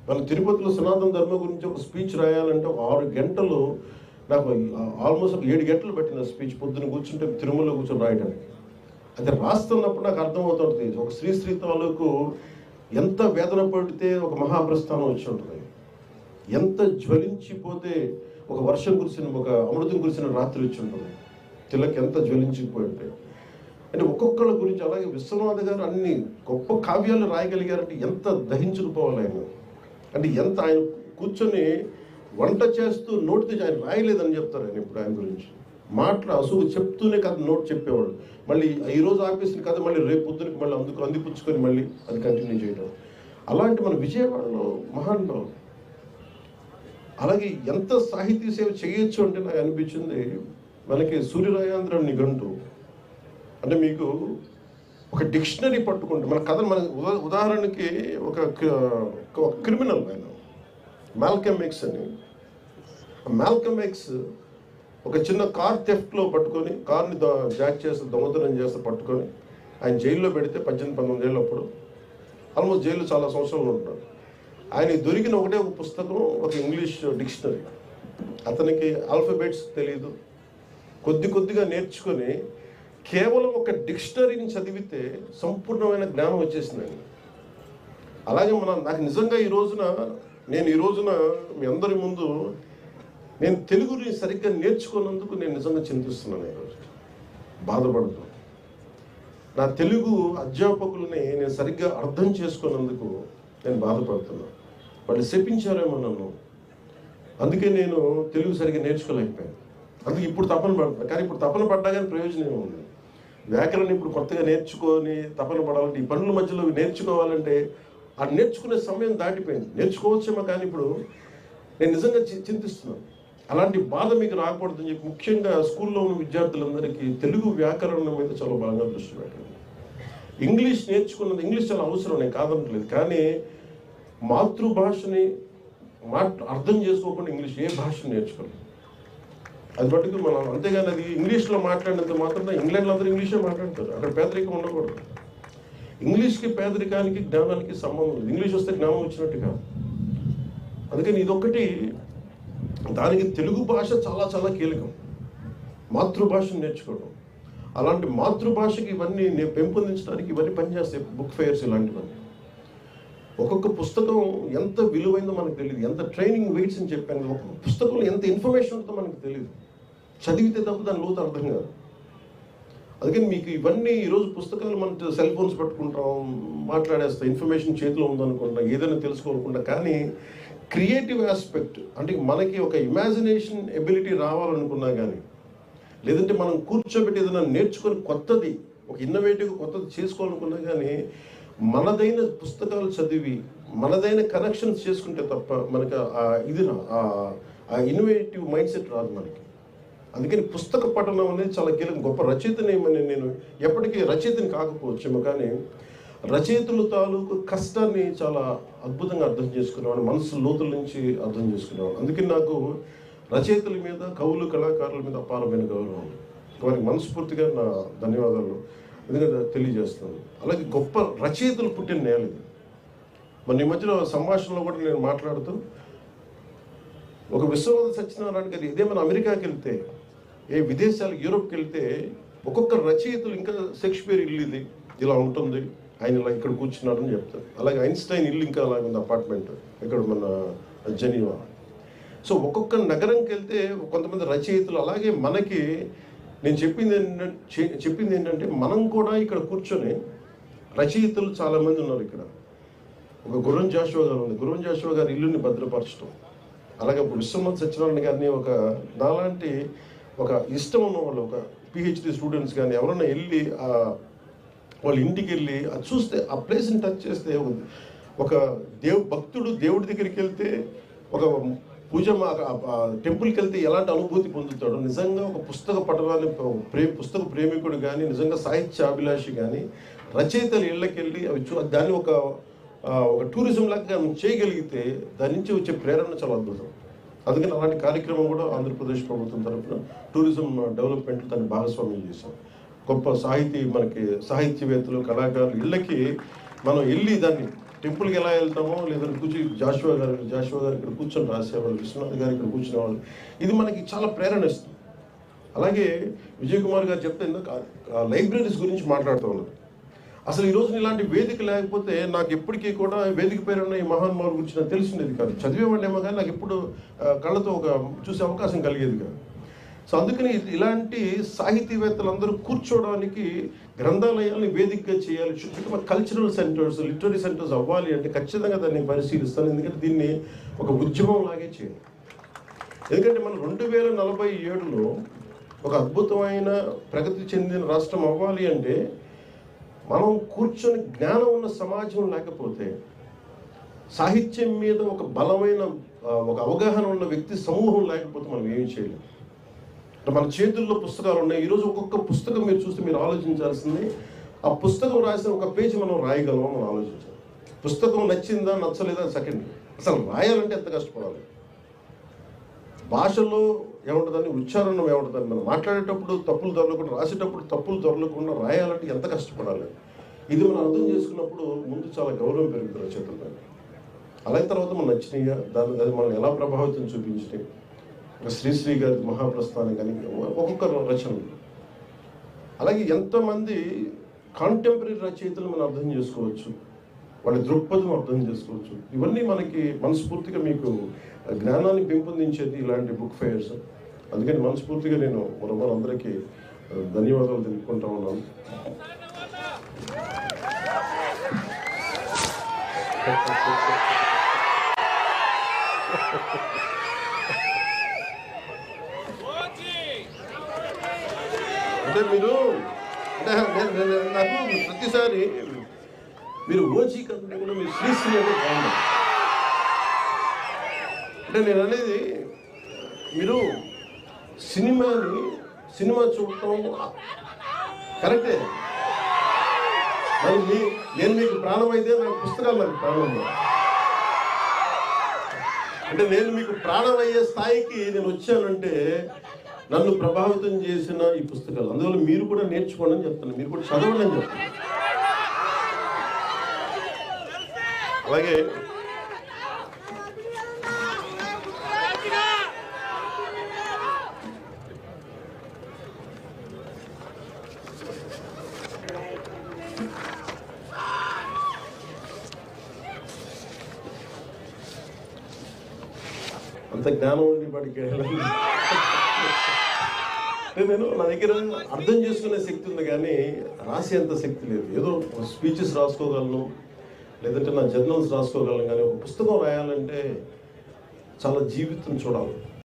మన తిరుపతిలో సనాతన ధర్మం గురించి ఒక స్పీచ్ రాయాలంటే ఒక 6 గంటలు, నాకు ఆల్మోస్ట్ ఒక 7 గంటలు పెట్టిన స్పీచ్. పొద్దున్న కూర్చుంటే తిరుమలలో కూర్చొని రాయడానికి. అది రాస్తున్నప్పుడు నాకు అర్థమవుతుంటుంది ఒక శ్రీ తాలూకు ఎంత వేదన పడితే ఒక మహాప్రస్థానం వచ్చి ఉంటుంది, ఎంత జ్వలించిపోతే ఒక వర్షం కురిసిన, ఒక అమృతం కురిసిన రాత్రి వచ్చి ఉంటుంది, తిలక్ ఎంత జ్వలించిపోయి ఉంటాయి అంటే ఒక్కొక్కళ్ళ గురించి. అలాగే విశ్వనాథ గారు అన్ని గొప్ప కావ్యాలు రాయగలిగారంటే ఎంత దహించుకుపోవాలి ఆయన. అంటే ఎంత ఆయన కూర్చొని వంట చేస్తూ నోటితో ఆయన రాయలేదని చెప్తారు ఆయన. ఇప్పుడు ఆయన గురించి అసలు చెప్తూనే కథ నోట్ చెప్పేవాడు. మళ్ళీ ఈరోజు ఆపేసిన కథ మళ్ళీ రేపు పొద్దునకి మళ్ళీ అందిపుచ్చుకొని మళ్ళీ అది కంటిన్యూ చేయడం. అలాంటి మన విజయవాడలో మహానుభావులు. అలాగే ఎంత సాహితీ సేవ చేయొచ్చు అంటే నాకు అనిపించింది, మనకి సూర్యరాయాంధ్ర నిఘంటు అంటే మీకు ఒక డిక్షనరీ పట్టుకుంటే మన కథ, మన ఉదాహరణకి ఒక క్రిమినల్ ఆయన మాల్కమ్ ఎక్స్ అని. మాల్కమ్ ఎక్స్ ఒక చిన్న కార్ థెఫ్ట్లో పట్టుకొని, కార్ని జాక్ చేస్తే దొంగతనం చేస్తే పట్టుకొని ఆయన జైల్లో పెడితే 18-19 ఏళ్ళు అప్పుడు ఆల్మోస్ట్ జైల్లో చాలా సంవత్సరాలు ఉంటున్నాడు. ఆయన దొరికిన ఒక పుస్తకం, ఒక ఇంగ్లీష్ డిక్షనరీ. అతనికి ఆల్ఫాబెట్స్ తెలియదు, కొద్దిగా నేర్చుకొని కేవలం ఒక డిక్షనరీని చదివితే సంపూర్ణమైన జ్ఞానం వచ్చేసింది. అలాగే నాకు నిజంగా నేను ఈ రోజున మీ అందరి ముందు నేను తెలుగుని సరిగ్గా నేర్చుకున్నందుకు నేను నిజంగా చింతిస్తున్నాను. ఈరోజు బాధపడుతూ నా తెలుగు అధ్యాపకులని నేను సరిగ్గా అర్థం చేసుకున్నందుకు నేను బాధపడుతున్నాను. వాళ్ళు శపించారేమో నన్ను, అందుకే నేను తెలుగు సరిగ్గా నేర్చుకోలేకపోయాను. అందుకే ఇప్పుడు తపన పడుతున్నాను. కానీ ఇప్పుడు తపన పడ్డా కానీ ప్రయోజనం ఉంది. వ్యాకరణ ఇప్పుడు కొత్తగా నేర్చుకొని తపన పడాలంటే, ఈ పనుల మధ్యలో నేర్చుకోవాలంటే ఆ నేర్చుకునే సమయం దాటిపోయింది. నేర్చుకోవచ్చేమో కానీ ఇప్పుడు నేను నిజంగా చింతిస్తున్నాను. అలాంటి బాధ మీకు రాకూడదని చెప్పి ముఖ్యంగా స్కూల్లో ఉన్న విద్యార్థులందరికీ తెలుగు వ్యాకరణం మీద చాలా బాగా దృష్టి పెట్టండి. ఇంగ్లీష్ నేర్చుకున్నది, ఇంగ్లీష్ చాలా అవసరం, నేను కాదనట్లేదు. కానీ మాతృభాషని అర్థం చేసుకోకుండా ఇంగ్లీష్ ఏ భాషను నేర్చుకోలేదు. అది బట్టి మనం అంతేగాని అది ఇంగ్లీష్లో మాట్లాడినంత మాత్రం ఇంగ్లాండ్లో అందరూ ఇంగ్లీషే మాట్లాడతారు. అక్కడ పేదరికం ఉండకూడదు. ఇంగ్లీష్కి పేదరికానికి జ్ఞానానికి సంబంధం ఉంది. ఇంగ్లీష్ వస్తే జ్ఞానం వచ్చినట్టు కాదు. అందుకని ఇదొక్కటి, దానికి తెలుగు భాష చాలా చాలా కీలకం. మాతృభాషను నేర్చుకోవడం, అలాంటి మాతృభాషకి ఇవన్నీ పెంపొందించడానికి ఇవన్నీ పనిచేస్తాయి. బుక్ ఫెయిర్స్ ఇలాంటివన్నీ. ఒక్కొక్క పుస్తకం ఎంత విలువైందో మనకు తెలియదు. ఎంత ట్రైనింగ్ వెయిట్స్ అని చెప్పాను. ఒక్కొక్క పుస్తకంలో ఎంత ఇన్ఫర్మేషన్ ఉంటుందో మనకు తెలియదు. చదివితే తప్ప దాని లోతు అర్థం కాదు. అందుకని మీకు ఇవన్నీ ఈరోజు పుస్తకాలు మన సెల్ ఫోన్స్ పట్టుకుంటాం, మాట్లాడేస్తాం, ఇన్ఫర్మేషన్ చేతిలో ఉందనుకుంటాం, ఏదైనా తెలుసుకోనుకుంటాం. కానీ క్రియేటివ్ ఆస్పెక్ట్ అంటే మనకి ఒక ఇమాజినేషన్ ఎబిలిటీ రావాలనుకున్నా కానీ, లేదంటే మనం కూర్చోబెట్టి ఏదైనా నేర్చుకొని కొత్తది, ఒక ఇన్నోవేటివ్ కొత్తది చేసుకోవాలనుకున్నా కానీ మనదైన పుస్తకాలు చదివి మనదైన కనెక్షన్స్ చేసుకుంటే తప్ప మనకి ఆ ఇన్నోవేటివ్ మైండ్ సెట్ రాదు మనకి. అందుకని పుస్తక పఠనం అనేది చాలా కీలకం. గొప్ప రచయితని నేను ఎప్పటికీ రచయితని కాకపోవచ్చేమో, కానీ రచయితల తాలూకు కష్టాన్ని చాలా అద్భుతంగా అర్థం చేసుకునేవాడు, మనసు లోతుల నుంచి అర్థం చేసుకునేవాడు. అందుకని నాకు రచయితల మీద, కవులు, కళాకారుల మీద అపారమైన గౌరవం. వారికి మనస్ఫూర్తిగా నా ధన్యవాదాలు ఎందుకంటే తెలియజేస్తున్నాను. అలాగే గొప్ప రచయితలు పుట్టిన నేల ఇది. మన ఈ మధ్యలో సంభాషణలో కూడా నేను మాట్లాడుతూ ఒక విశ్వనాథ సత్యనారాయణ గారు ఇదే మన అమెరికాకి వెళ్తే, ఏ విదేశాలు యూరోప్కి వెళ్తే ఒక్కొక్క రచయితలు ఇంకా షేక్స్పియర్ ఇల్లు ఇది ఇలా ఉంటుంది, ఆయన ఇలా ఇక్కడ కూర్చున్నాడు అని చెప్తారు. అలాగే ఐన్స్టైన్ ఇల్లు ఇంకా అలాగే ఉంది, అపార్ట్మెంట్ ఇక్కడ మన జెనీవా. సో ఒక్కొక్క నగరంకి వెళ్తే కొంతమంది రచయితలు. అలాగే మనకి నేను చెప్పింది ఏంటంటే మనం కూడా ఇక్కడ కూర్చొని రచయితలు చాలామంది ఉన్నారు. ఇక్కడ ఒక గుర్రం జాషువా గారు ఉంది. గుర్రం జాషువా గారి ఇల్లుని భద్రపరచడం. అలాగే విశ్వనాథ సత్యనారాయణ గారిని నాలాంటి ఒక ఇష్టం ఉన్న వాళ్ళు, ఒక పిహెచ్డి స్టూడెంట్స్ కానీ ఎవరైనా వెళ్ళి వాళ్ళ ఇంటికి వెళ్ళి అది చూస్తే, ఆ ప్లేస్ని టచ్ చేస్తే, ఒక భక్తుడు దేవుడి దగ్గరికి వెళ్తే, ఒక టెంపుల్కి వెళ్తే ఎలాంటి అనుభూతి పొందుతాడు, నిజంగా ఒక పుస్తక పఠనాన్ని పుస్తక ప్రేమికుడు కానీ, నిజంగా సాహిత్యాభిలాషి కానీ రచయితల ఇళ్ళకి వెళ్ళి దాన్ని ఒక టూరిజం లాగా చేయగలిగితే దాని నుంచి వచ్చే ప్రేరణ చాలా అద్భుతం. అందుకని అలాంటి కార్యక్రమం కూడా ఆంధ్రప్రదేశ్ ప్రభుత్వం తరఫున టూరిజం డెవలప్మెంట్ దాన్ని భాగస్వామ్యం చేశాం. గొప్ప మనకి సాహిత్యవేత్తలు, కళాకారులు ఇళ్ళకి మనం వెళ్ళి దాన్ని టెంపుల్కి ఎలా వెళ్తామో లేదంటే జాషువా గారు ఇక్కడ కూర్చొని రాసేవాళ్ళు, విశ్వనాథ్ గారు ఇక్కడ కూర్చునేవాళ్ళు. ఇది మనకి చాలా ప్రేరణ ఇస్తుంది. అలాగే విజయ్ కుమార్ గారు చెప్తే లైబ్రరీస్ గురించి మాట్లాడుతూ ఉన్నారు. అసలు ఈ రోజున ఇలాంటి వేదిక లేకపోతే నాకు ఎప్పటికీ కూడా వేదిక పేరున్న ఈ మహానుభావుల గురించి నాకు తెలిసిండేది కాదు. చదివేవాడేమో కానీ నాకు ఎప్పుడు కళ్ళతో చూసే అవకాశం కలిగేది కాదు. సో అందుకని ఇలాంటి సాహితీవేత్తలందరూ కూర్చోవడానికి గ్రంథాలయాలను వేదికగా చేయాలి. కల్చరల్ సెంటర్స్, లిటరీ సెంటర్స్ అవ్వాలి అంటే ఖచ్చితంగా దాన్ని పరిశీలిస్తాను. ఎందుకంటే దీన్ని ఒక ఉద్యమం లాగే చేయాలి. ఎందుకంటే మనం 2047లో ఒక అద్భుతమైన ప్రగతి చెందిన రాష్ట్రం అవ్వాలి అంటే మనం కూర్చొని జ్ఞానం ఉన్న సమాజం లేకపోతే, సాహిత్యం మీద ఒక బలమైన ఒక అవగాహన ఉన్న వ్యక్తి సమూహం లేకపోతే మనం ఏమి చేయలేం. మన చేతుల్లో పుస్తకాలు ఉన్నాయి. ఈరోజు ఒక్కొక్క పుస్తకం మీరు చూస్తే మీరు ఆలోచించాల్సింది, ఆ పుస్తకం రాసిన ఒక పేజీ మనం రాయగలమో మనం ఆలోచించాలి. పుస్తకం నచ్చిందా నచ్చలేదా సెకండ్. అసలు రాయాలంటే ఎంత కష్టపడాలి. భాషలో ఏముంటుందని, ఉచ్చారణం ఏముంటుందని, మనం మాట్లాడేటప్పుడు తప్పులు దొరలకుండా, రాసేటప్పుడు తప్పులు దొరలకుండా రాయాలంటే ఎంత కష్టపడాలి. ఇది మనం అర్థం చేసుకున్నప్పుడు ముందు చాలా గౌరవం పెరుగుతుంది రచయితల. అలాగే తర్వాత మనం నచ్చినాయిగా అది మనం ఎలా ప్రభావితం చూపించినాయి. శ్రీశ్రీ గారి మహాప్రస్థానం కానీ ఒక్కొక్క రచనలు, అలాగే ఎంతమంది కాంటెంపరీ రచయితలు మనం అర్థం చేసుకోవచ్చు, వాళ్ళ దృక్పథం అర్థం చేసుకోవచ్చు. ఇవన్నీ మనకి మనస్ఫూర్తిగా మీకు జ్ఞానాన్ని పెంపొందించేది ఇలాంటి బుక్ ఫెయిర్స్. అందుకని మనస్ఫూర్తిగా నేను మరొకరందరికీ ధన్యవాదాలు తెలుపుకుంటా ఉన్నాను. అంటే మీరు నాకు ప్రతిసారి మీరు ఓజీ కంటే కూడా మీరు శ్రీశ్రీ అంటే బాగుంది. అంటే నేను అనేది, మీరు సినిమా చూడటం కరెక్టే, మరి నేను మీకు ప్రాణం అయితే నాకు పుస్తకాలు నాకు ప్రాణం. అంటే నేను మీకు ప్రాణం అయ్యే స్థాయికి నేను వచ్చానంటే నన్ను ప్రభావితం చేసిన ఈ పుస్తకాలు. అందువల్ల మీరు కూడా నేర్చుకోండి అని చెప్తాను, మీరు కూడా చదవండి అని చెప్తాను. అలాగే అంత జ్ఞానం ఉండి వాడికి నేను నా దగ్గర అర్థం చేసుకునే శక్తి ఉంది కానీ రాసేంత శక్తి లేదు. ఏదో స్పీచెస్ రాసుకోగలను, లేదంటే నా జర్నల్స్ రాసుకోగలను, కానీ ఒక పుస్తకం రాయాలంటే చాలా జీవితం చూడాలి.